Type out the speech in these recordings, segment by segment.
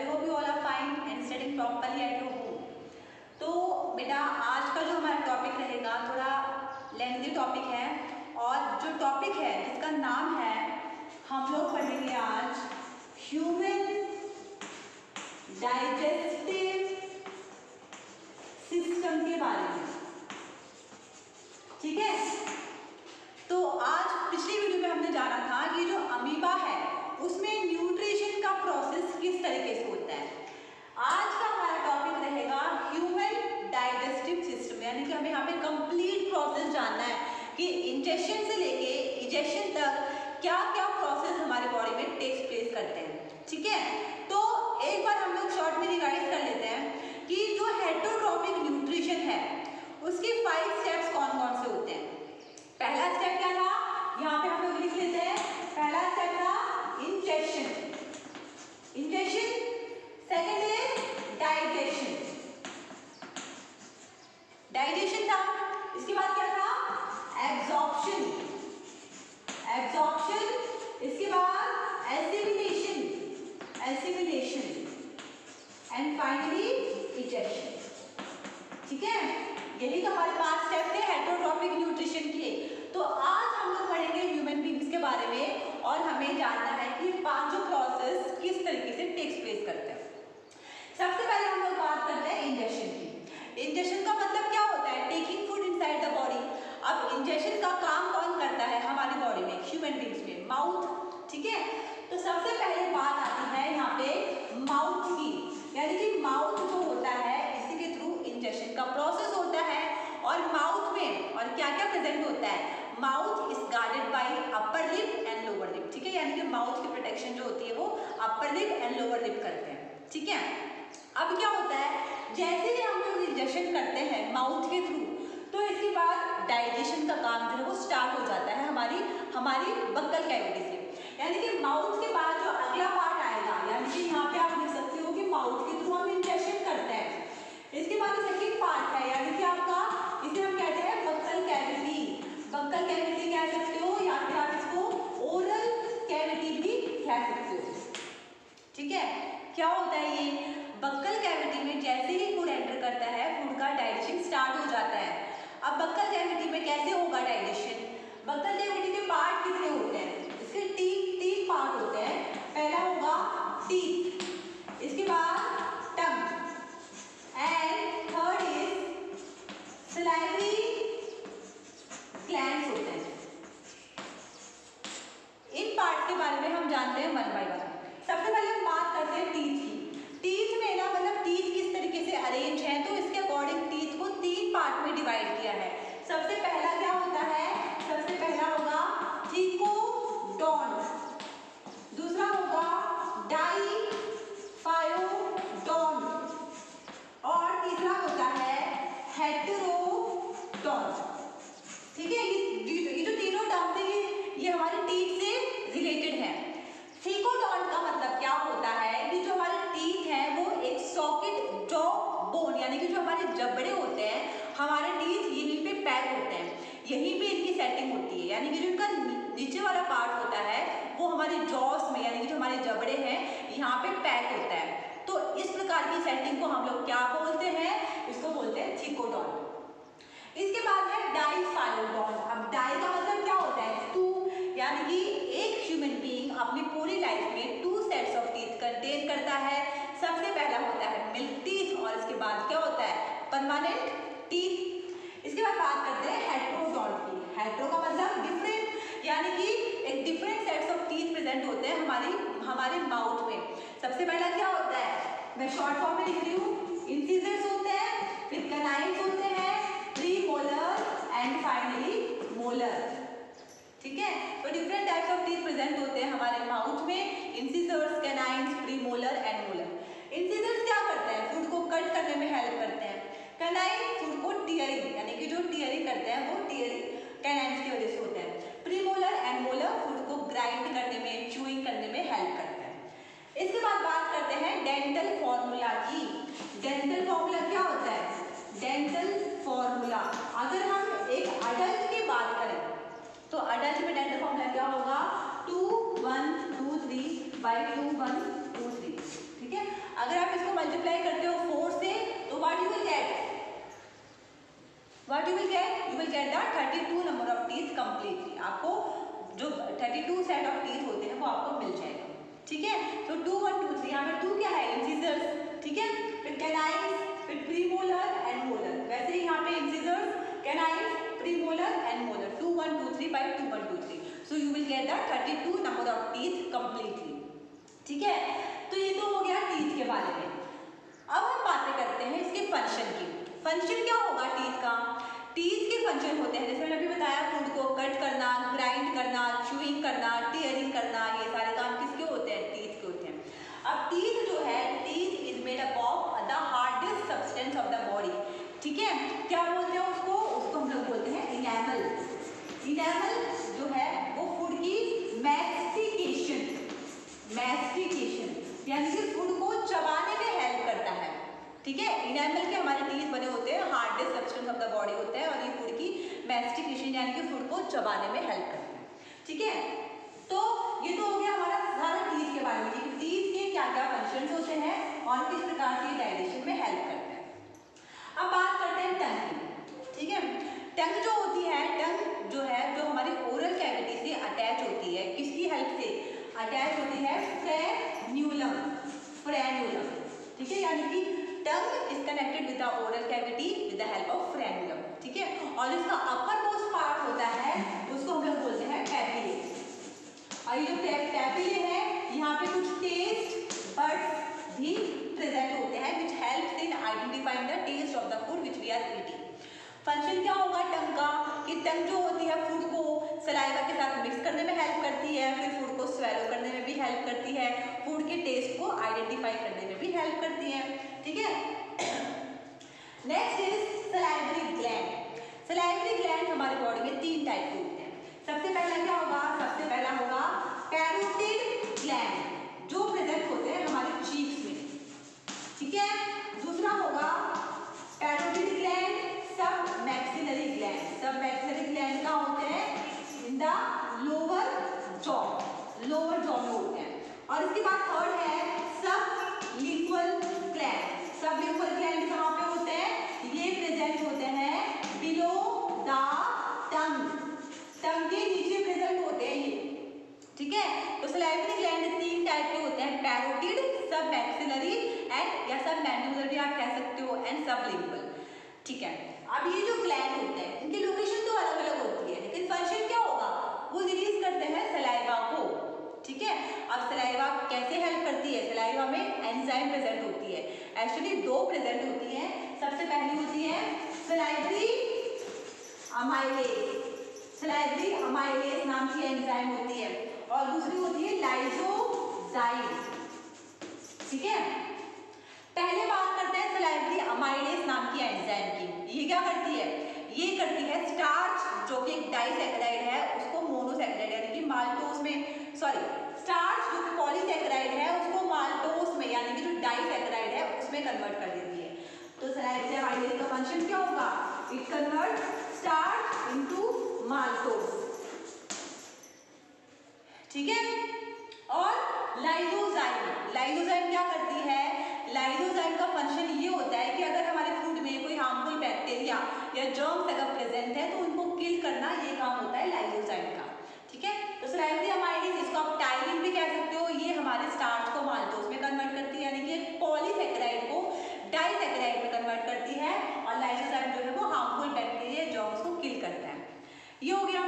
I hope you all are fine and studying properly at your home. तो बेटा आज का जो हमारा टॉपिक रहेगा थोड़ा लेंथी टॉपिक है, और जो टॉपिक है जिसका नाम है, हम लोग पढ़ेंगे आज ह्यूमन डाइजेस्टिव सिस्टम के बारे में। ठीक है, तो आज पिछली वीडियो में हमने जाना था कि जो अमीबा है उसमें न्यूट्रिशन का प्रोसेस किस तरीके से होता है। आज का हमारा टॉपिक रहेगा ह्यूमन डाइजेस्टिव सिस्टम, यानी कि हमें यहाँ पे कंप्लीट प्रोसेस जानना है कि इंजेक्शन से लेके इजेक्शन तक क्या क्या प्रोसेस हमारे बॉडी में टेक्स प्लेस करते हैं। ठीक है, तो एक बार हम लोग शॉर्ट में रिवाइज कर लेते हैं कि जो हेटरोट्रॉपिक न्यूट्रिशन है उसके 5 स्टेप्स कौन कौन से होते हैं। पहला स्टेप क्या था, यहाँ पे हम लोग लिख लेते हैं। पहला स्टेप था इंजेक्शन, सेकंड इज डाइजेशन था। इसके बाद क्या था, एब्जॉर्प्शन, इसके बाद एसिमिलेशन एंड फाइनली इजेक्शन। ठीक है, यही तो हमारे 5 स्टेप थे हेटरोट्रॉपिक न्यूट्रिशन के। तो आज हम लोग पढ़ेंगे ह्यूमन बीइंग्स के बारे में, और हमें जानना है कि पांचों प्रोसेस किस तरीके से टेक्स प्लेस करते हैं। सबसे पहले हम लोग बात करते हैं इंजेक्शन की। इंजेक्शन का मतलब क्या होता है, taking food inside the body. अब इंजेक्शन का काम कौन करता है हमारी बॉडी में, ह्यूमन बीइंग्स में, माउथ। ठीक है, तो सबसे पहले बात आती है यहाँ पे माउथ की, यानी कि माउथ जो होता है इसी के थ्रू इंजेक्शन का प्रोसेस होता है। और माउथ में और क्या क्या प्रेजेंट होता है, mouth is guarded by upper lip and lower lip. ठीक है, यानी कि माउथ की प्रोटेक्शन जो होती है वो upper lip and lower lip करते हैं। ठीक है, अब क्या होता है, जैसे ही हम लोग इंजेक्शन करते हैं माउथ के थ्रू, तो इसके बाद डाइजेशन का काम जो है वो स्टार्ट हो जाता है हमारी बक्कल कैविटी से। यानी कि माउथ के बाद जो अगला पार्ट आएगा, यानी कि यहाँ पे आप लिख सकते हो कि माउथ के थ्रू हम इंजेक्शन करते हैं। इसके बाद सेकंड पार्ट है, यानी कि आपका इसे हम कहते हैं बक्कल कैविटी कह सकते हो, या फिर आप इसको ओरल कैविटी भी कह सकते हो। ठीक है, क्या होता है ये बक्कल कैविटी में, जैसे ही फूड एंटर करता है फूड का डाइजेशन स्टार्ट हो जाता है। अब बक्कल कैविटी में कैसे होगा डाइजेशन, बक्कल कैविटी के पार्ट कितने होते हैं, इसके तीन पार्ट होते हैं। पहला होगा टीथ, इसके बाद tongue, and third is salivary glands होते हैं। इन पार्ट के बारे में हम जानते हैं वन बाय वन। सबसे पहले हम बात करते हैं टीथ की। टीथ में ना मतलब टीथ किस तरीके से अरेंज है, तो इसके अकॉर्डिंग टीथ को 3 पार्ट में डिवाइड किया है। सबसे पहला क्या होता है, सबसे पहला होगा ट्रिकोडोंट, दूसरा होगा डाइफायोडोंट, और तीसरा होता है हेटेरोडोंट। ठीक है, ये जो तीनों टर्म्स है ये हमारे टीथ से रिलेटेड है। ट्रिकोडोंट का मतलब क्या होता है कि जो हमारे टीथ हैं वो एक सॉकेट जॉ बोन, यानी कि जो हमारे जबड़े होते हैं, हमारे टीथ यहीं पे पैक होते हैं, यहीं पे इनकी सेटिंग होती है। यानी कि जो इनका नीचे वाला पार्ट होता है वो हमारे जॉस में, यानी कि जो हमारे जबड़े हैं यहाँ पे पैक होता है। तो इस प्रकार की सेटिंग को हम लोग क्या बोलते हैं, इसको बोलते हैं ट्रिकोडोंट। इसके बाद है डाइफायोडोंट। अब डाई का मतलब क्या होता है, 2, यानी कि एक ह्यूमन बीइंग अपनी पूरी लाइफ में 2 सेट्स ऑफ टीथ कंटेन करता है। सबसे पहला होता है मिल्क टीथ, और इसके बाद क्या होता है परमानेंट टीथ। इसके बाद बात करते हैं हेटेरोडोंट की। हेटेरो का मतलब डिफरेंट, यानी कि एक different sets of teeth present होते हैं हमारे माउथ में। सबसे पहला क्या होता है, मैं शॉर्ट फॉर्म में लिख रही हूँ, इंसिजर्स होते हैं, फिर कैनाइन्स होते हैं, प्रीमोलर एंड फाइनली मोलर। ठीक है, तो different types of teeth present होते हैं हमारे माउथ में, incisors, canines, premolar and molar. Incisors क्या करते हैं, फूड को कट करने में हेल्प करते हैं। कैनाइन फूड को टीयरिंग, यानी कि जो टीयरिंग करते हैं वो टीयरिंग कैनाइन्स की वजह से होता है। प्रीमोलर एंड मोलर फूड को ग्राइंड करने में, च्यूइंग करने में हेल्प करते हैं। इसके बाद बात करते हैं डेंटल फॉर्मूला की। डेंटल फॉर्मूला क्या होता है, डेंटल फॉर्मूला, अगर हम एक अडल्ट की बात करें तो अडल्ट में डेंटल फॉर्मूला क्या होगा, 2 1 2 3 by 2 1 2 3। ठीक ठीक है। अगर आप इसको मल्टीप्लाई करते हो 4 से तो what you will gate, what you will gate, you will get the 32 number of teeth completely. आपको जो 32 सेट ऑफ टीथ होते हैं वो आपको मिल जाएगा, ठीक है। तो 2 1 2 3, यहाँ पे 2 क्या है, इंसिजर्स, ठीक है, फिर कैनाइन्स, फिर प्रीमोलर एंड मोलर। वैसे ही यहाँ पे incisors, canines, premolar and molar, 2 1 2 3 by 2 1 2 3, so you will get the 32 number of teeth completely, ठीक है। तो ये तो हो गया टीथ के बारे में। अब हम बातें करते हैं इसके फंक्शन की। फंक्शन क्या होगा टीथ का, टीथ के फंक्शन होते हैं, जैसे मैंने अभी बताया, फूड को कट करना, ग्राइंड करना, च्यूइंग करना, टीयरिंग करना, ये सारे काम किसके होते हैं, टीथ के होते हैं। अब टीथ जो है, teeth is made up of the hardest substance of the body, ठीक है। क्या बोलते हैं उसको, उसको हम लोग बोलते हैं इनेमल। इनेमल जो है वो फूड की मैस्टिकेशन, मैस्टिकेशन यानी कि फूड को चबाने में हेल्प करता है, ठीक है। इनेमल के हमारे टीथ बने होते हैं, hardest substance of the body होता है, और ये फूड की मैस्टिकेशन यानी कि फूड को चबाने में हेल्प करता है, ठीक है। तो ये तो हो गया हमारा सारा टीथ के बारे में कि टीथ के क्या क्या फंक्शंस होते हैं और किस प्रकार से डाइजेशन में हेल्प करते हैं। अब बात करते हैं टंग की, ठीक है। टंग जो होती है, टंग जो है जो हमारी ओरल कैविटी से अटैच होती है, किसकी हेल्प से अटैच होती है, फ्रेन्यूलम, फ्रेन्यूलम, ठीक है। यानी कि tongue is connected with the oral cavity with the help of frenulum, ठीक है। और इसका अपर मोस्ट पार्ट होता है उसको हम लोग बोलते हैं पैपिले। और ये जो पैपिले है, यहाँ पे कुछ टेस्ट बड्स भी प्रेजेंट होते हैं which helps in identifying the taste of the food which we are eating. Function क्या होगा टंग का, कि टंग जो होती है फूड को सलाइवा के साथ मिक्स करने में हेल्प करती है, फिर फूड को स्वेलो करने में भी हेल्प करती है, फूड के टेस्ट को आइडेंटिफाई करने में भी हेल्प करती है, ठीक है। Next is salivary gland. Salivary gland हमारे बॉडी में 3 टाइप के होते हैं। सबसे पहला क्या होगा, सबसे पहला होगा पैरोटिड ग्लैंड जो प्रेजेंट होते हैं हमारे चीक्स में, ठीक है। दूसरा होगा पैरोटिड ग्लैंड, सब मैक्सिलरी ग्लैंड। सब मैक्सिलरी ग्लैंड कहाँ होते हैं, in the lower jaw, lower jaw में होते हैं। और इसके बाद थर्ड है सब लिंगुअल ग्लैंड। सब लिंगुअल ग्लैंड कहाँ पे होते हैं, ये प्रेजेंट होते हैं बिलो द टंग, टंग के नीचे प्रेजेंट होते हैं ये, ठीक है। तो सलाइवरी ग्लैंड 3 टाइप के होते हैं, पैरोटिड, सब मैक्सिलरी एंड या सब मैंडिबुलर भी आप कह सकते हो, एंड सब लिंगुअल, ठीक है। अब ये जो ग्लैंड होते हैं इनकी लोकेशन तो अलग अलग होती है, लेकिन फंक्शन क्या होगा, वो रिलीज करते हैं सलाइवा को, ठीक है। अब सलाइवा कैसे हेल्प करती है, सलाइवा में एंजाइम प्रेजेंट होती है, एक्चुअली 2 प्रेजेंट होती है। सबसे पहली होती है सलाइवरी अमाइलेज, सलाइवरी अमाइलेज नाम की एंजाइम होती है, और दूसरी होती है लाइसोजाइम, ठीक है। पहले बात करते हैं सलाइवरी अमाइलेज नाम की एंजाइम की। ये क्या करती है, ये करती है स्टार्च जो कि एक डाइसैकेराइड है उसको मोनोसैकेराइड यानी कि माल्टोज में, सॉरी स्टार्च जो कि पॉलीसैकेराइड है उसको माल्टोज में यानी कि जो डाइसैकेराइड है उसमें कन्वर्ट कर देती है। तो सलाइवरी अमाइलेज का फंक्शन क्या होगा, it convert starch into maltose, ठीक है। और लाइसोजाइम, लाइसोजाइम क्या करती है, लाइसोजाइम का फंक्शन ये होता है कि अगर हमारे फूड में कोई हार्मफुल बैक्टीरिया या जर्म्स अगर प्रेजेंट है तो उनको किल करना, ये काम होता है लाइसोजाइम का, ठीक है। तो सलाइवरी अमाइलेज, इसको आप टायरिन भी कह सकते हो, ये हमारे स्टार्च को माल्टोज में कन्वर्ट करती है, यानी कि पॉलीसैकेराइड को डाइसैकेराइड में कन्वर्ट करती है, और लाइसोजाइम जो है वो हार्मफुल बैक्टीरिया जर्म्स को किल करता है। ये हो गया।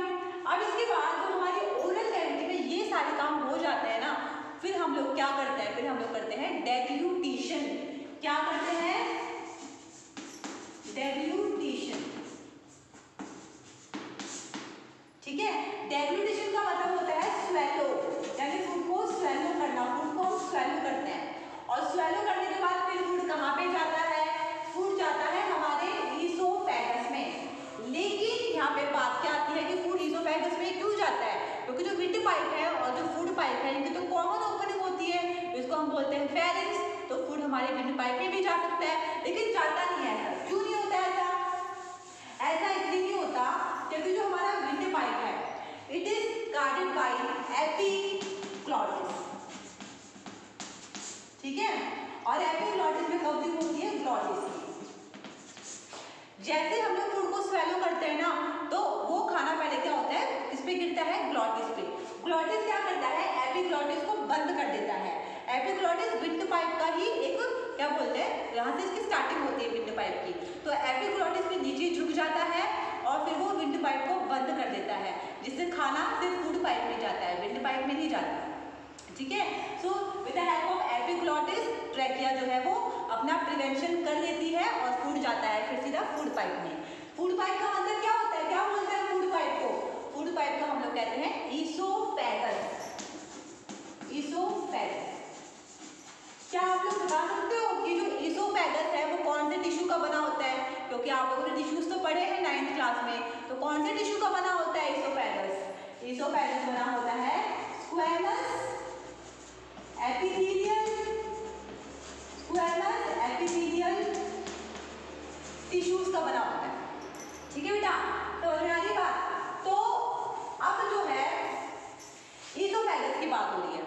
अब इसके बाद जो हमारी ओरल कैविटी में ये सारे काम हो जाते हैं ना, फिर हम लोग क्या करते हैं, फिर हम लोग करते हैं डेग्लूटिशन। क्या करते हैं, डेग्लूटिशन, ठीक है। डेग्लूटिशन का मतलब होता है स्वेलो, यानी फूड को स्वेलो करना, फूड को हम स्वेलो करते हैं, और स्वेलो करने के बाद फिर फूड कहाँ पे जाता है, फूड जाता है हमारे ईसोफेगस में। लेकिन यहाँ पे बात क्या आती है कि फूड ईसोफेगस में क्यों जाता है, क्योंकि जो विंड पाइप है और जो फूड पाइप है इनकी तो कॉमन ओपनिंग होती है, इसको हम बोलते हैं फेरिंक्स। तो फूड हमारे विंड पाइप में भी जा सकता है, लेकिन जाता नहीं है। ऐसा क्यों नहीं होता, ऐसा इसलिए नहीं होता क्योंकि जो हमारा विंड पाइप है it is guarded by epiglottis, ठीक है। और एपिग्लॉटिस में कवरिंग होती है ग्लॉटिस की। जैसे हम लोग फूड को स्वेलो करते हैं ना, तो वो खाना पहले क्या होता है, किस पे गिरता है, ग्लॉटिस पे। ग्लॉटिस क्या करता है, एपिग्लॉटिस को बंद कर देता है। एपिग्लॉटिस विंड पाइप का ही एक क्या बोलते हैं, यहाँ से इसकी स्टार्टिंग होती है विंड पाइप की। तो एपिग्लॉटिस पे नीचे झुक जाता है और फिर वो विंड पाइप को बंद कर देता है, जिससे खाना सिर्फ फूड पाइप में जाता है, विंड पाइप में नहीं जाता। ठीक है, so with the help of epiglottis trachea जो है वो अपना प्रिवेंशन कर लेती है और फूड जाता है फिर सीधा फूड पाइप में। फूड पाइप का मतलब क्या होता है, क्या बोलते हैं फूड पाइप को, फूड पाइप को हम लोग कहते हैं ईसोफेगस। ईसोफेगस, क्या आप लोग बता सकते हो कि जो ईसोफेगस है वो कौन से टिश्यू का बना होता है, क्योंकि आप लोगों ने टिश्यूज तो पढ़े हैं 9th क्लास में, तो कौन से टिश्यू का बना होता है ईसोफेगस। ईसोफेगस बना होता है squamous epithelial, squamous epithelial tissues का बना होता है। ठीक है बेटा, तो हमारी बात, तो अब जो है ईसोफेगस की बात हो रही है।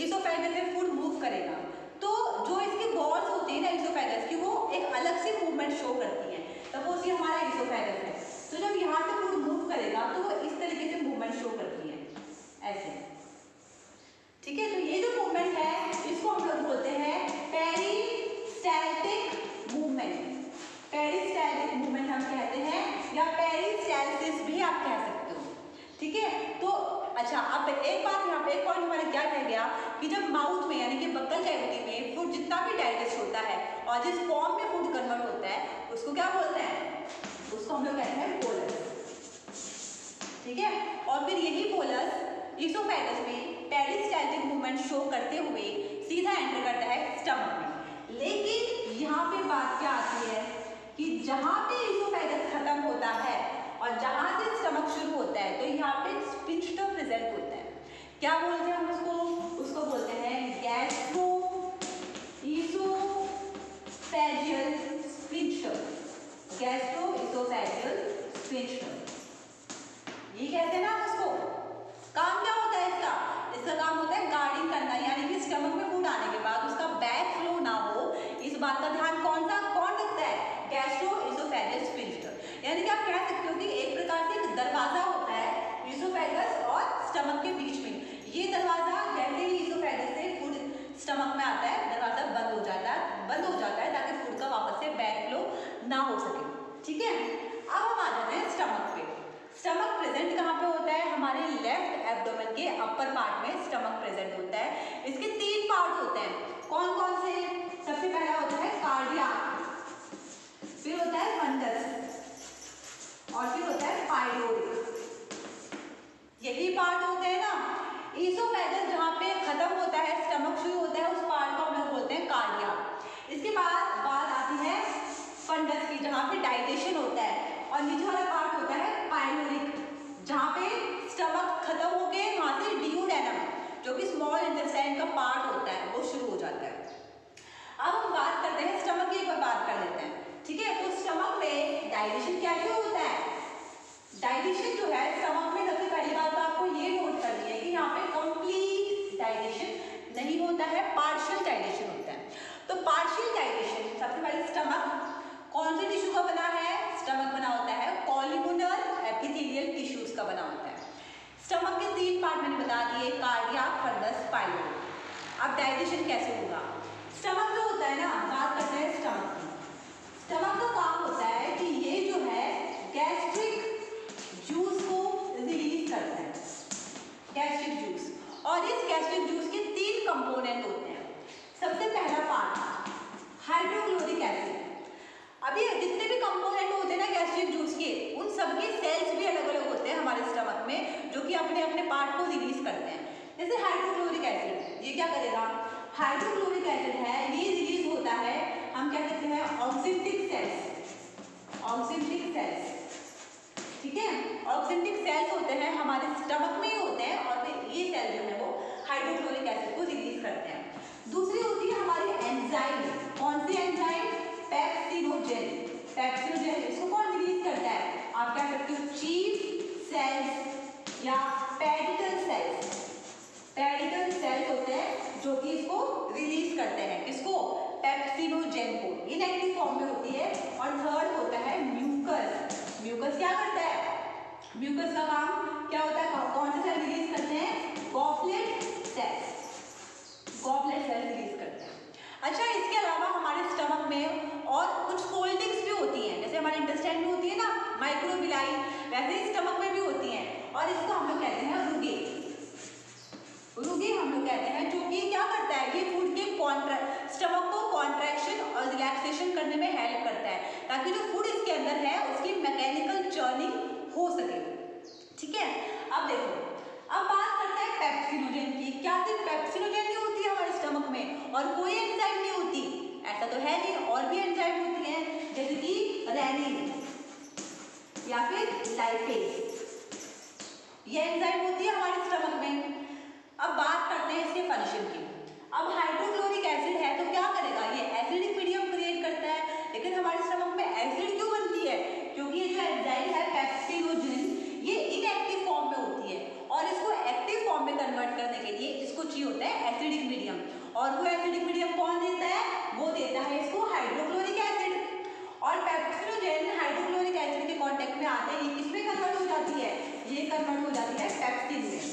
ईसोफेगस से फूड मूव करेगा, तो जो इसकी वॉल्स होती है ना ईसोफेगस की, वो एक अलग सी मूवमेंट शो करती है। सपोज ये हमारा ईसोफेगस है, तो जब यहाँ से फूड मूव करेगा तो वो इस तरीके से मूवमेंट शो करती है, ऐसे। ठीक है, तो ये जो मूवमेंट है इसको हम लोग बोलते हैं पेरिस्टैल्टिक मूवमेंट। पेरिस्टैल्टिक मूवमेंट हम कहते हैं, या पेरिस्टैल्सिस भी आप कह सकते हो। ठीक है, तो अच्छा, अब एक बात यहाँ पे एक पॉइंट हमारा क्या रह गया कि जब माउथ में यानी कि बक्कल कैविटी में फूड जितना भी डाइजेस्ट होता है और जिस फॉर्म में फूड कन्वर्ट होता है उसको क्या बोलते हैं, उसको हम लोग कहते हैं बोलस। ठीक है, और फिर यही बोलस ईसोफेगस में पेरिस्टैल्टिक मूवमेंट शो करते हुए सीधा एंटर करता है स्टमक में। लेकिन यहाँ पे बात क्या आती है कि जहाँ पे ईसोफेगस खत्म होता है और जहाँ से स्टमक शुरू होता है, तो यहाँ पे स्फिंक्टर प्रेजेंट होता है। क्या बोलते हैं हम उसको, उसको बोलते हैं gastro oesophageal sphincter. Gastro oesophageal sphincter ये कहते हैं ना उसको। काम क्या होता है इसका, इसका काम होता है गार्डिंग करना, यानी कि स्टमक में फूड आने के बाद उसका बैक फ्लो ना हो, इस बात का ध्यान कौन रखता है, गैस्ट्रो ईसोफेजियल स्फिंक्टर। यानी कि आप कह सकते हो कि एक प्रकार से एक दरवाजा होता है ईसोफेगस और स्टमक के बीच में। ये दरवाजा जैसे ही ईसोफेगस से फूड स्टमक में आता है, दरवाजा बंद हो जाता है ताकि फूड का वापस से बैक फ्लो ना हो सके। ठीक है, अब हम आ जाते हैं स्टमक पे। स्टमक प्रेजेंट कहाँ पे होता है, हमारे लेफ्ट एब्डोमेन के अपर पार्ट में स्टमक प्रेजेंट होता है। इसके 3 पार्ट होते हैं, कौन कौन से, सबसे पहला होता है कार्डियक, फिर होता है फंडस और फिर होता है पाइलोरिक। यही पार्ट होते हैं ना। ईसोफेगस जहाँ पे खत्म होता है, स्टमक शुरू होता है, उस पार्ट को हम लोग बोलते हैं कार्डियक। इसके बाद बात आती है फंडस की, जहाँ पे डाइजेशन होता है, और नीचे वाला पार्ट होता है पाइलोरिक, जहाँ पे स्टमक खत्म हो के वहाँ से डियूडेनम जो कि स्मॉल इंटेस्टाइन का पार्ट होता है वो शुरू हो जाता है। अब हम बात करते हैं स्टमक की, एक बार बात कर लेते हैं। ठीक है, तो स्टमक में डाइजेशन कैसे होता है, डाइजेशन जो है स्टमक में सबसे पहली बात तो आपको ये नोट करनी है कि यहाँ पे कंप्लीट डाइजेशन नहीं होता है, पार्शियल डाइजेशन होता है। तो पार्शियल डाइजेशन सबसे पहले स्टमक कौन से टिश्यू का बना है, स्टमक बना होता है कॉलिमुलर एपिथेलियल टिश्यूज का बना होता है। स्टमक के 3 पार्ट मैंने बता दिए, कार्डियक, फंडस, पाइलोरिक। अब डाइजेशन कैसे होगा, स्टमक जो होता है ना, बात करते हैं स्टमक की। स्टमक का काम होता है कि ये जो है गैस्ट्रिक जूस को रिलीज करता है, गैस्ट्रिक जूस, और इस गैस्ट्रिक जूस के 3 कंपोनेंट होते हैं। सबसे पहला पार्ट हाइड्रोक्लोरिक एसिड। अभी जितने भी कंपोनेंट होते हैं ना गैस्ट्रिक जूस के, उन सबके सेल्स भी अलग अलग होते हैं हमारे स्टमक में, जो कि अपने अपने पार्ट को रिलीज करते हैं। जैसे हाइड्रोक्लोरिक एसिड, ये क्या करेगा, हाइड्रोक्लोरिक एसिड है, ये रिलीज होता है, हम कह सकते हैं ऑक्जेंटिक सेल्स, ऑक्जेंटिक सेल्स। ठीक है, ऑक्जेंटिक सेल्स होते हैं हमारे स्टमक में ही होते हैं, और फिर ये सेल जो है वो हाइड्रोक्लोरिक एसिड को रिलीज करते हैं। दूसरी होती है हमारी एंजाइम, कौन सी एंजाइम, पेप्सिनोजेन। पेप्सिनोजेन इसको कौन रिलीज करता है, आप कह सकते हो चीफ सेल्स या पेडिकल सेल्स। पेडिकल सेल्स होते हैं जो कि इसको रिलीज करते हैं, किसको, पेप्सिनोजेन को, इनएक्टिव फॉर्म में होती है। और थर्ड होता है म्यूकस। म्यूकस क्या करता है? म्यूकस का काम क्या होता है? कौन से सेल रिलीज करते हैं? Goblet cells, goblet cell release करते हैं। अच्छा, इसके अलावा हमारे स्टमक में और कुछ फोल्डिंग्स भी होती हैं, जैसे हमारे इंटेस्टाइन में होती है ना माइक्रोविलाई, वैसे ही स्टमक में भी होती हैं। और इसको हम लोग कहते हैं रुगे। रुगे हम लोग कहते हैं, जो कि क्या करता है? ये फूड के स्टमक को कॉन्ट्रैक्शन और रिलैक्सेशन करने में हेल्प करता है, ताकि जो फूड इसके अंदर है उसकी मैकेनिकल चर्निंग हो सके। ठीक है, अब देखो, अब बात करते हैं पेप्सिनोजेन की। क्या सिर्फ पेप्सिनोजेन नहीं होती है हमारे स्टमक में और कोई एंजाइम नहीं होती? ऐसा तो है नहीं, और भी एंजाइम होती हैं, जैसे कि रेनिन या फिर लाइपेज, ये एंजाइम होती है हमारे स्टमक में। अब बात करते हैं इसके फंक्शन की। अब हाइड्रोक्लोरिक एसिड है तो क्या करेगा? ये एसिडिक मीडियम क्रिएट करता है। लेकिन हमारे स्टमक में एसिड क्यों बनती है? क्योंकि ये जो एंजाइम है पेप्सिनोजेन, ये इनएक्टिव फॉर्म में होती है और इसको एक्टिव फॉर्म में कन्वर्ट करने के लिए इसको चाहिए होता है एसिडिक मीडियम। और वो एसिडिक मीडियम कौन देता है? वो देता है इसको हाइड्रोक्लोरिक एसिड। और पेप्सिनोजेन हाइड्रोक्लोरिक एसिड के कांटेक्ट में आते ही किसमें कन्वर्ट हो जाती है? ये कन्वर्ट हो जाती है पेप्सिन में।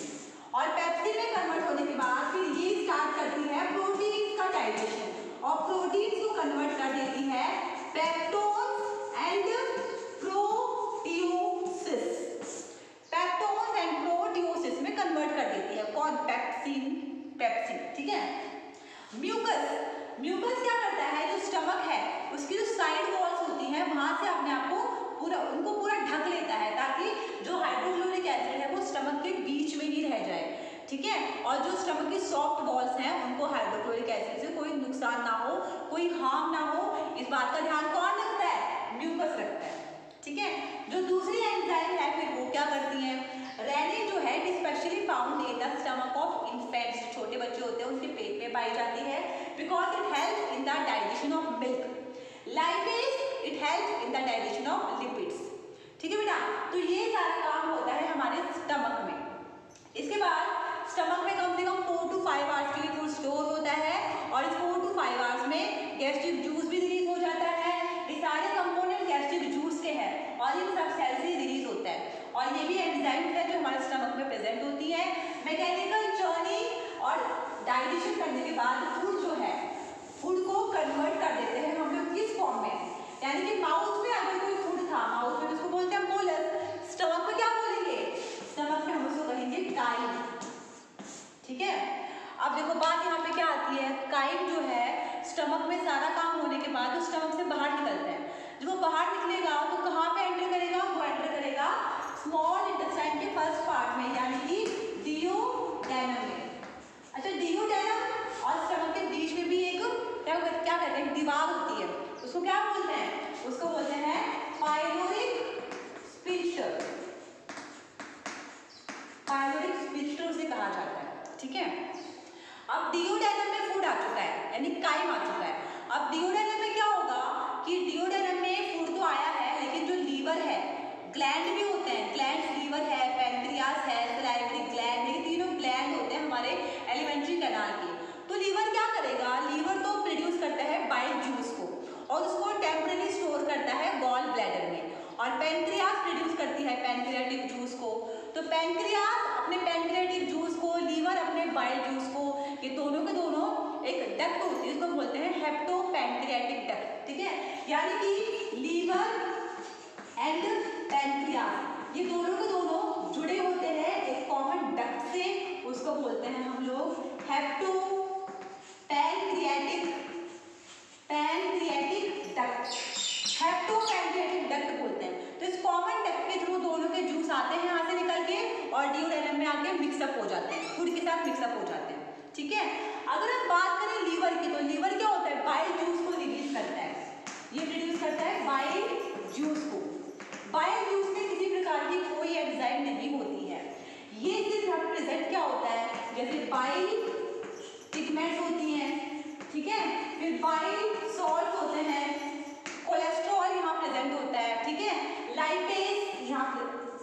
और पेप्सिन में कन्वर्ट होने के बाद फिर ये स्टार्ट करती है प्रोटीन्स का डाइजेशन और प्रोटीन्स को कन्वर्ट कर देती है पेप्टोन्स एंड प्रोटियोसिस। पेप्टोन्स एंड प्रोटियोसिस में कन्वर्ट कर देती है कौन? पेप्सिन। पेप्सिन, ठीक है। म्यूकस, म्यूकस क्या करता है? जो स्टमक है उसकी जो साइड वॉल्स होती हैं वहां से अपने आप को उनको पूरा ढक लेता है, ताकि जो हाइड्रोक्लोरिक एसिड है वो स्टमक के बीच में ही रह जाए। ठीक है, और जो स्टमक की सॉफ्ट वॉल्स हैं उनको हाइड्रोक्लोरिक एसिड से कोई नुकसान ना हो, कोई हार्म ना हो, इस बात का ध्यान कौन रखता है? म्यूकस रखता है। ठीक है, जो दूसरी एंजाइम है फिर वो क्या करती है? रेनिन जो है specially found in the stomach of infants, छोटे बच्चे होते हैं उसके पेट में पाई जाती है, because it helps in the digestion of milk. Lipase it helps in the digestion of lipids. ठीक है बेटा, तो ये सारा काम होता है हमारे स्टमक में। इसके बाद स्टमक में कम से कम 4 to 5 आवर्स के लिए फूड स्टोर होता है और इस 4 to 5 आवर्स में गैस्ट्रिक जूस भी रिलीज हो जाता है। ये सारे कंपोनेंट गैस्ट्रिक जूस के हैं और इन सब सेल से रिलीज होता है। और ये भी एंजाइम है जो हमारे स्टमक में प्रेजेंट होती है। मैकेनिकल चर्निंग और डाइजेशन करने के बाद फूड जो है फूड को कन्वर्ट कर देते हैं हम लोग किस फॉर्म में? यानी कि माउथ में अगर कोई फूड था, माउथ में उसको बोलते हैं मोलस, स्टमक में क्या बोलेंगे? स्टमक में हम उसको कहेंगे काइम। ठीक है, अब देखो बात यहाँ पे क्या आती है? काइम जो है स्टमक में सारा काम होने के बाद वो स्टमक से बाहर निकलता है। जब वो बाहर निकलेगा तो कहाँ पे एंटर करेगा? वो एंटर करेगा स्मॉल इंटेस्टाइन के फर्स्ट पार्ट में, यानी कि डियोडेनम में। अच्छा, डियोडेनम और स्टमक के बीच में भी एक क्या कहते हैं? दीवार होती है, उसको क्या बोलते हैं? उसको बोलते हैं पाइलोरिक स्फिंक्टर। पाइलोरिक स्फिंक्टर से कहा जाता है। ठीक है, अब डियोडेनम में फूड आ चुका है, यानी काइम आ चुका है। अब डियोडेनम में क्या होगा कि डियोडेनम में फूड तो आया है, लेकिन जो लीवर है, ग्लैंड भी होते हैं, ग्लैंड लीवर है, पैनक्रियास है, सलाइवरी ग्लैंड है, ये तीनों ग्लैंड होते हैं हमारे एलिमेंट्री कैनाल के। तो लीवर क्या करेगा? लीवर तो प्रोड्यूस करता है बाइल जूस को और उसको टेम्परेरी स्टोर करता है गॉल ब्लैडर में। और पैनक्रियास प्रोड्यूस करती है पैनक्रियाटिक जूस को। तो पैनक्रियास अपने पैनक्रियाटिक जूस को, लीवर अपने बाइल जूस को, ये दोनों के दोनों एक डक्ट होती है, इसको बोलते हैं हेप्टोपैनक्रियाटिक डक्ट। ठीक है, यानी कि लीवर एंड पैनक्रियास ये दोनों के दोनों जुड़े होते हैं एक कॉमन डक्ट से, उसको बोलते हैं हम लोग पैनक्रियाटिक डक्ट। हेप्टोपैनक्रियाटिक डक्ट बोलते हैं। तो इस कॉमन डक्ट के थ्रू दोनों के जूस आते हैं यहाँ से निकल के और डियोडेनम में आके मिक्सअप हो जाते हैं, फूड के साथ मिक्सअप हो जाते हैं। ठीक है, अगर हम बात करें लीवर की, तो लीवर क्या होता है? बाइल जूस को रिलीज करता है, ये प्रोड्यूस करता है बाइल जूस को। बाइल जूस में किसी प्रकार की कोई एंजाइम नहीं होती है, ये सिर्फ रिप्रेजेंट क्या होता है? जैसे बाइल पिगमेंट्स होती हैं, ठीक है, फिर बाइल सॉल्ट होते हैं, कोलेस्ट्रॉल यहाँ प्रेजेंट होता है। ठीक है, लाइपेज यहाँ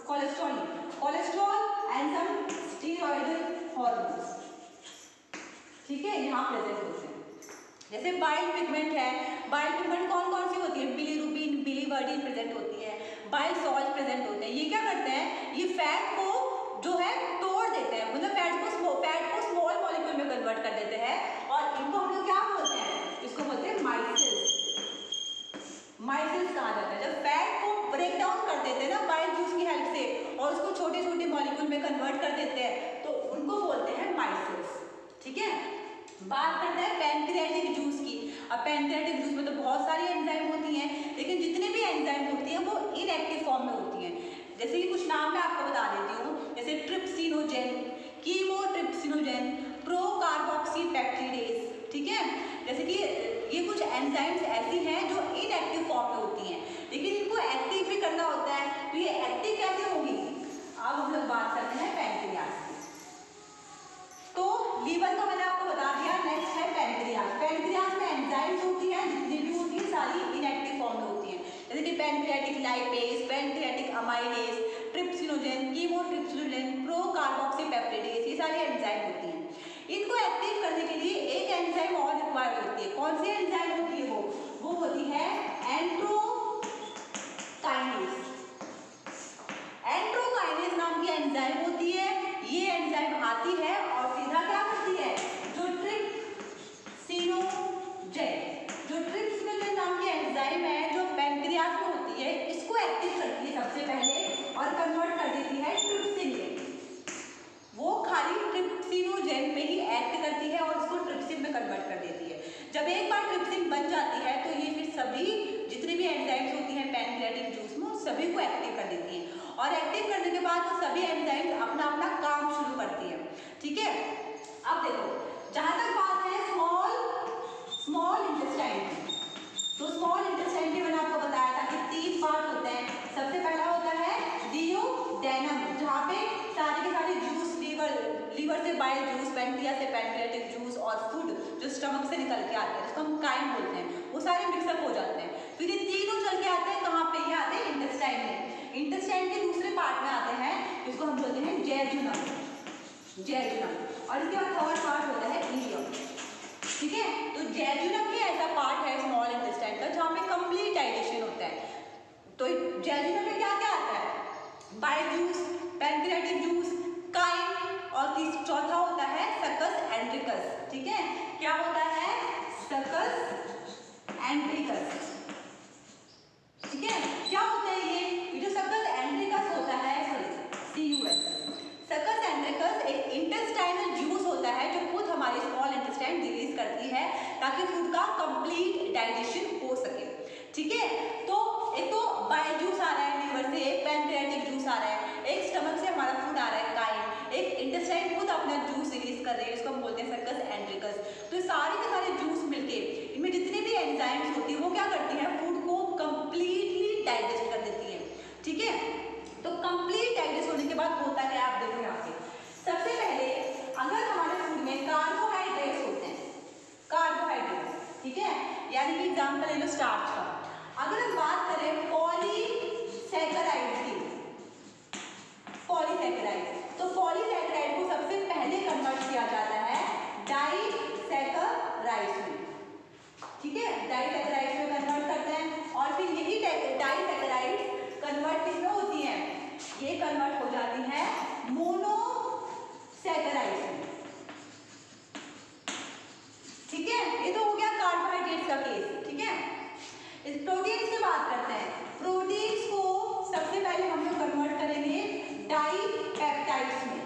cholesterol and some steroidal hormones, ठीक है, यहाँ प्रेजेंट होते हैं। जैसे बाइल पिगमेंट है, बाइल पिगमेंट कौन कौन सी होती है? बिलीरुबिन, बिलीवर्डिन प्रेजेंट होती है, बाइल सॉल्ट प्रेजेंट होते हैं। ये क्या करते हैं? ये फैट को जो है तोड़ देते हैं, मतलब फैट को स्मॉल मॉलिक्यूल में कन्वर्ट कर देते हैं और इनको हम लोग क्या बोलते हैं? इसको बोलते हैं माइसेल्स। माइसेल्स कहा जाता है। जब फैट को ब्रेक डाउन कर देते हैं ना बाइल जूस की हेल्प से और उसको छोटे छोटे मॉलिक्यूल में कन्वर्ट कर देते हैं तो उनको बोलते हैं माइसेल्स। ठीक है, बात करते हैं पैनक्रियाटिक जूस की। अब पैनक्रियाटिक जूस में तो बहुत सारी एंजाइम होती हैं, लेकिन जितनी भी एंजाइम होती हैं वो इनएक्टिव फॉर्म में होती हैं। जैसे कि कुछ नाम मैं आपको बता देती हूँ, जैसे ट्रिप्सिनोजेन, कीमोट्रिप्सिनोजेन, प्रोकार्बोक्सीपेप्टिडेज। ठीक है, जैसे कि ये कुछ एंजाइम्स ऐसी हैं जो इनएक्टिव फॉर्म में होती हैं, लेकिन इनको एक्टिव भी करना होता है। तो ये एक्टिव कैसे होगी? अब हम लोग बात करते हैं पैनक्रियाज की। तो लीवर का मैंने आपको बता दिया, नेक्स्ट है पैनक्रियाज। पैनक्रियाज में एंजाइम्स होती हैं, जितनी भी होती हैं सारी इनएक्टिव फॉर्म में होती हैं, जैसे कि pancreatic lipase, pancreatic amylase, trypsinogen, chymotrypsinogen, procarboxypeptidase, ये सारी एंजाइम होती हैं। इनको एक्टिव करने के लिए एक एंजाइम और रिक्वायर्ड होती है। कौन सी एंजाइम होती है? वो होती है एंट्रोकाइनेज। एंट्रोकाइनेज नाम की एंजाइम होती है। ये एंजाइम आती है और सीधा क्या करती है? जो ट्रिप्सिनोजेन नाम की एंजाइम है जो पैनक्रियाज में होती है, इसको एक्टिव करती है सबसे पहले और कन्वर्ट कर देती है ट्रिप्सिन में। वो खाली ट्रिप्सिनोजेन पे ही एक्ट करती है और इसको ट्रिप्सिन में कन्वर्ट कर देती है। जब एक बार ट्रिप्सिन बन जाती है तो ये फिर सभी जितनी भी एंजाइम्स होती हैं पैनक्रियाटिक जूस में सभी को एक्टिव कर देती हैं और एक्टिव करने के बाद वो सभी एंजाइम्स अपना अपना काम शुरू करती है। ठीक है, अब देखो जहां तक बात है स्मॉल इंटेस्टाइन की, तो स्मॉल इंटेस्टाइन के मैंने आपको बताया था कि 3 पार्ट होते हैं। सबसे पहला होता है डियोडेनम, जहाँ पे सारे के सारे जूस, लीवर से बाइल जूस, पैनक्रियाज से पैनक्रियाटिक जूस और फूड जो स्टमक से निकल के आते हैं, जिसको हम काइम बोलते हैं, वो सारे मिक्सअप हो जाते हैं। फिर ये तीनों चल के आते हैं कहाँ पे? ये आते हैं इंटेस्टाइन में। इंटेस्टाइन के दूसरे पार्ट में आते हैं, जिसको हम बोलते हैं जेजुनम, और इसके बाद थर्ड पार्ट होता है इलियम। ठीक है, तो जेजुनम ही ऐसा पार्ट है स्मॉल इंटेस्टाइन का जहाँ पे कंप्लीट डाइजेशन होता है। तो जेजुनम में क्या क्या आता है? Bile juice, pancreatic juice, chyme और चौथा होता है सकस एंड्रिकस। ठीक है, क्या होता है? सकस एंड्रिकस। ठीक है, क्या होता है ये जो सकस एंड्रिकस होता है, सकस एंड्रिकस एक इंटेस्टाइनल जूस होता है जो खुद हमारी स्मॉल इंटेस्टाइन रिलीज करती है ताकि फूड का कंप्लीट डाइजेशन हो सके। ठीक है, तो एक तो बाइल जूस आ रहा है लीवर से, एक पैनक्रियाटिक जूस आ रहा है, एक स्टमक से हमारा फूड आ रहा है काइम, एक इंटेस्टाइन खुद अपना जूस रिलीज कर रही है, इसको हम बोलते हैं सकस एंड्रिकस। तो सारे के सारे जूस मिलके इनमें जितनी भी एंजाइम्स होती है वो क्या करती हैं? फूड को कंप्लीटली डाइजेस्ट कर देती है। ठीक है, तो कंप्लीट डाइजेस्ट होने के बाद होता है, आप देखो यहाँ पे सबसे पहले अगर हमारे फूड में कार्बोहाइड्रेट्स होते हैं, कार्बोहाइड्रेट्स, ठीक है, यानी कि एग्जाम्पल ले लो स्टार्च का। अगर हम बात करें पॉलीसैकेराइड्स की, तो पॉलीसैकेराइड को सबसे पहले कन्वर्ट किया जाता है डाइसैकेराइड्स में। ठीक है, डाइसैकेराइड्स में कन्वर्ट करते हैं और फिर यही डाइसैकेराइड्स कन्वर्ट किसमें होती हैं? ये कन्वर्ट हो जाती है मोनोसैकेराइड्स में। ठीक है, ये तो हो गया कार्बोहाइड्रेट्स का केस। ठीक है, इस प्रोटीन्स की बात करते हैं। प्रोटीन्स को सबसे पहले हम लोग कन्वर्ट करेंगे डाइपेप्टाइड्स में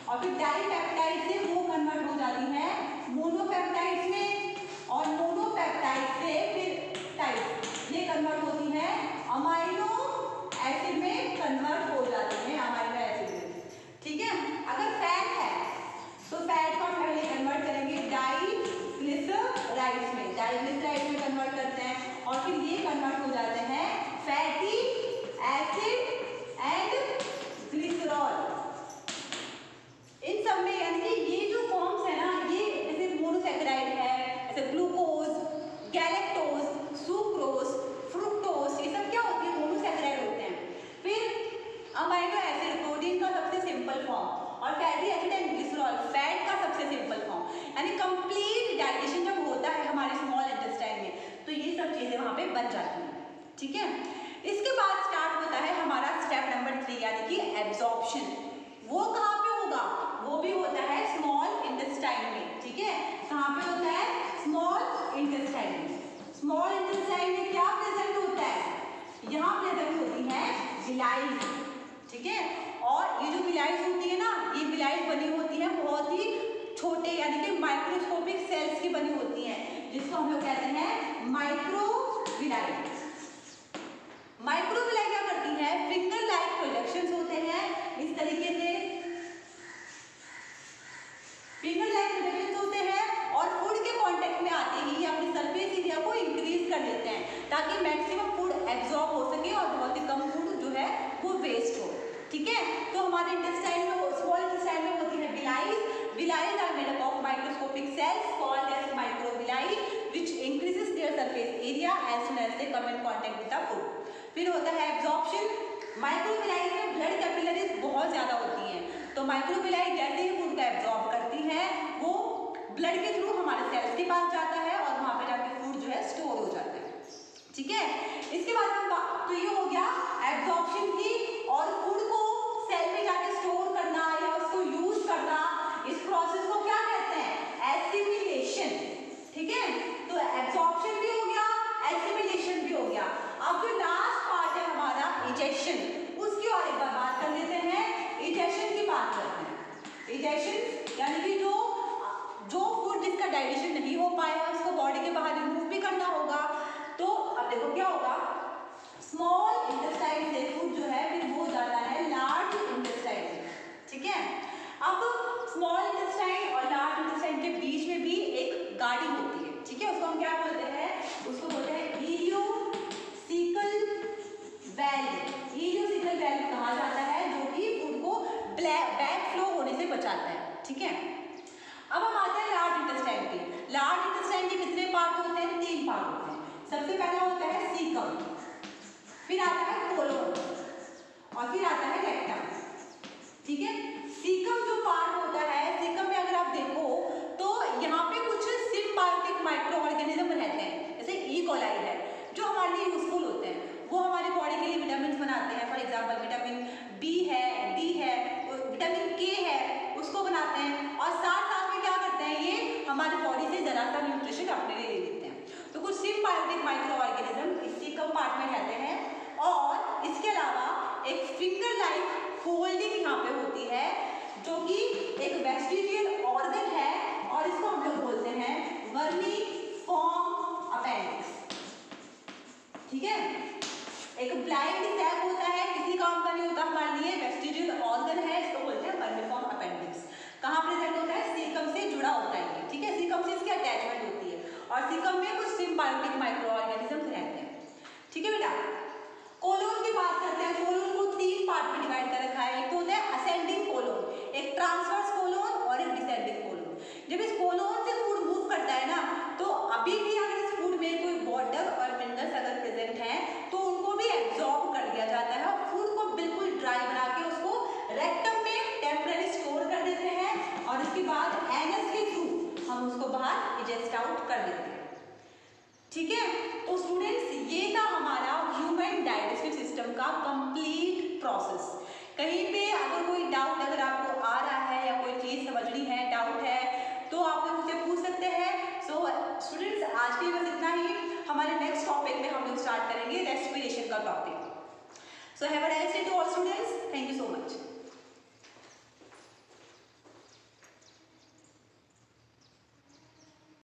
और फिर डाइपेप्टाइड से वो कन्वर्ट हो जाती है मोनोपेप्टाइड्स में और मोनोपेप्टाइड से फिर टाइड्स, ये कन्वर्ट होती है अमाइनो एसिड में कन्वर्ट हो जाती है, अमाइनो एसिड में। ठीक है, अगर फैट है तो फैट को हम पहले कन्वर्ट करेंगे डाइग्लिसराइड्स में, डाइग्लिसराइड्स में कन्वर्ट करते हैं और फिर ये कन्वर्ट हो जाते हैं फैटी एसिड एंड ग्लिसरॉल। इन सब में यानी कि ये जो फॉर्म्स है ना, ये जैसे मोनोसैकेराइड है, जैसे ग्लूकोज, गैलेक्टोज, सुक्रोज, फ्रुक्टोज, ये सब क्या होती है? मोनोसैकेराइड होते हैं। फिर अमाइनो एसिड, प्रोटीन का सबसे सिंपल फॉर्म, और fatty acid and glycerol fat का सबसे सिंपल फॉर्म, यानी कंप्लीट डाइजेशन जब होता है हमारे स्मॉल इंटेस्टाइन में तो ये सब चीजें वहां पे बन जाती हैं, ठीक है। इसके बाद स्टार्ट होता है हमारा स्टेप नंबर 3 यानी कि एब्जॉर्प्शन। वो कहाँ पे होगा? वो भी होता है स्मॉल इंटेस्टाइन में, ठीक है। कहाँ पे होता है? स्मॉल इंटेस्टाइन में। स्मॉल इंटेस्टाइन में क्या प्रेजेंट होता है? यहाँ प्रेजेंट होती है बिलाइज, ठीक है। और ये जो बिलाइज होती है ना, ये बिलाइज बनी होती है बहुत ही छोटे यानी कि माइक्रोस्कोपिक सेल्स की बनी होती है, जिसको हम लोग कहते हैं माइक्रोविलाई। माइक्रोविलाई क्या करती है? फिंगर लाइक प्रोजेक्शंस होते हैं इस तरीके से, फिंगर लाइक प्रोजेक्शंस होते हैं और फूड के कांटेक्ट में आते ही अपनी सरफेस एरिया को इंक्रीज कर देते हैं ताकि मैक्सिमम फूड एब्जॉर्ब हो सके और बहुत ही कम फूड जो है वो वेस्ट हो, ठीक है। तो हमारे इंटेस्टाइन में, स्मॉल इंटेस्टाइन में होती है बिलाइज। Villi are made up of microscopic cells called as microvilli, which increases their surface area as soon as they come in contact with the food. फिर होता है absorption. Microvilli में blood capillaries बहुत ज़्यादा होती हैं, तो microvilli जैसे ही फूड का एब्जॉर्ब करती है वो ब्लड के थ्रू हमारे सेल्स के पास जाता है और वहाँ पे जाके फूड जो है स्टोर हो जाता है, ठीक है। इसके बाद हम तो ये हो गया एब्जॉर्प्शन की, और फूड को सेल में जाके स्टोर करना या उसको यूज करना, इस प्रोसेस को क्या कहते हैं? एसिमिलेशन, ठीक है। तो एब्जॉर्प्शन भी हो गया, एसिमिलेशन भी हो गया। अब जो लास्ट पार्ट है हमारा इजेक्शन, उसकी और एक बार बात कर लेते हैं। इजेक्शन की बात करते हैं। इजेक्शन यानी कि जो फूड जिसका डाइजेशन नहीं हो पाया उसको बॉडी के बाहर रिमूव भी करना होगा। तो अब देखो क्या होगा, स्मॉल इंटेस्टाइन से फूड जो है फिर वो जाता है लार्ज इंटेस्टाइन, ठीक है। अब स्मॉल इंटेस्टाइन और लार्ज इंटेस्टाइन के बीच में भी एक गाड़ी होती है, ठीक है। उसको हम क्या बोलते हैं? उसको बोलते हैं इलियोसिकल वेल्व। इलियोसिकल वेल्व कहा जाता है जो कि फूड को बैक फ्लो होने से बचाता है, ठीक है। अब हम आते हैं लार्ज इंटेस्टाइन पे। लार्ज इंटेस्टाइन के कितने पार्ट होते हैं? 3 पार्ट होते हैं। सबसे पहला होता है सीकम, फिर आता है कोलोन और फिर आता है रेक्टम, ठीक है। सीकम जो पार्ट होता है, सीकम में अगर आप देखो तो यहाँ पे कुछ सिम्बायोटिक माइक्रो ऑर्गेनिज्म रहते हैं, जैसे ई कोलाई है जो हमारे लिए यूजफुल होते हैं। वो हमारी बॉडी के लिए विटामिन बनाते हैं। फॉर एग्जाम्पल विटामिन बी है, डी है, विटामिन के है, उसको बनाते हैं। और साथ साथ में क्या करते हैं, ये हमारी बॉडी से जरा सा न्यूट्रिशन अपने लिए ले लेते हैं। तो कुछ सिम्बायोटिक माइक्रो ऑर्गेनिज्म इस सीकम पार्ट में रहते हैं। और इसके अलावा एक फिंगर लाइक फोल्डिंग यहाँ पे होती है जो कि एक वेस्टिजियल ऑर्गन है और इसको हम लोग बोलते हैं वर्मीफॉर्म अपेंडिक्स, ठीक है। एक ब्लाइंड सैक होता है, किसी काम का नहीं होता हमारे लिए, वेस्टिजियल ऑर्गन है, इसको बोलते हैं वर्मीफॉर्म अपेंडिक्स। कहाँ प्रेजेंट होता है? सीकम से जुड़ा होता है ये, ठीक है। सीकम से इसकी अटैचमेंट होती है और सीकम में कुछ सिम्बायोटिक माइक्रो ऑर्गेनिज्म रहते हैं, ठीक है बेटा। कोलोन की बात करते हैं। कोलोन को 3 पार्ट में डिवाइड कर रखा है। एक तो होता है असेंडिंग कोलोन, एक ट्रांसवर्स कोलोन और एक डिसेंडिंग कोलोन। जब इस कोलोन से फूड मूव करता है ना, तो अभी भी अगर इस फूड में कोई वाटर और मिनरल्स अगर प्रेजेंट हैं तो उनको भी एब्जॉर्ब कर लिया जाता है और फूड को बिल्कुल ड्राई बना के उसको रेक्टम में टेम्परेरी स्टोर कर देते हैं और उसके बाद एनस के थ्रू हम उसको बाहर इजेस्ट आउट कर देते हैं, ठीक है। तो स्टूडेंट्स ये था हमारा ह्यूमन डाइजेस्टिव सिस्टम का कंप्लीट प्रोसेस। कहीं पे अगर कोई डाउट अगर आपको आ रहा है या कोई चीज़ समझनी है, डाउट है, तो आप लोग मुझसे पूछ सकते हैं। सो स्टूडेंट्स आज के लिए बस इतना ही। हमारे नेक्स्ट टॉपिक में हम लोग स्टार्ट करेंगे रेस्पिरेशन का topic. So have a nice day to all students. Thank you so much.